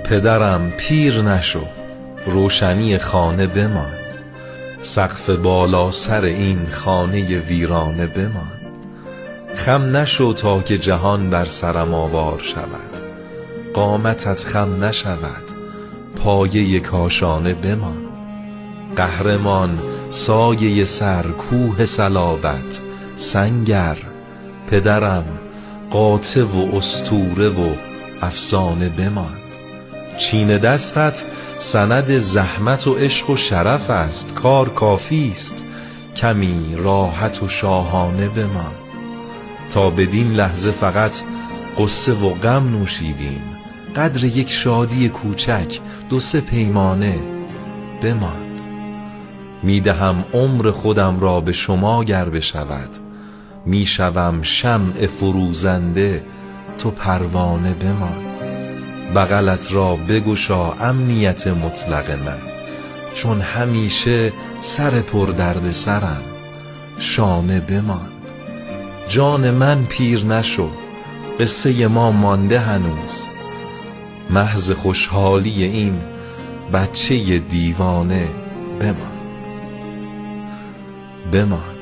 پدرم پیر نشو، روشنی خانه بمان، سقف بالا سر این خانه ویرانه بمان. خم نشو تا که جهان بر سرم آوار شود، قامتت خم نشود، پایه کاشانه بمان. قهرمان سایه سر کوه صلابت سنگر، پدرم قاطع و اسطوره و افسانه بمان. چین دستت سند زحمت و عشق و شرف است، کار کافی است، کمی راحت و شاهانه بمان. تا بدین لحظه فقط غصه و غم نوشیدیم، قدر یک شادی کوچک دو سه پیمانه بمان. میدهم عمر خودم را به شما گر بشود، میشوم شمع فروزنده تو پروانه بمان. بغلت را بگشا امنیت مطلق من، چون همیشه سر پر درد سرم شانه بمان. جان من پیر نشو، قصه ما مانده هنوز، محض خوشحالی این بچه دیوانه بمان.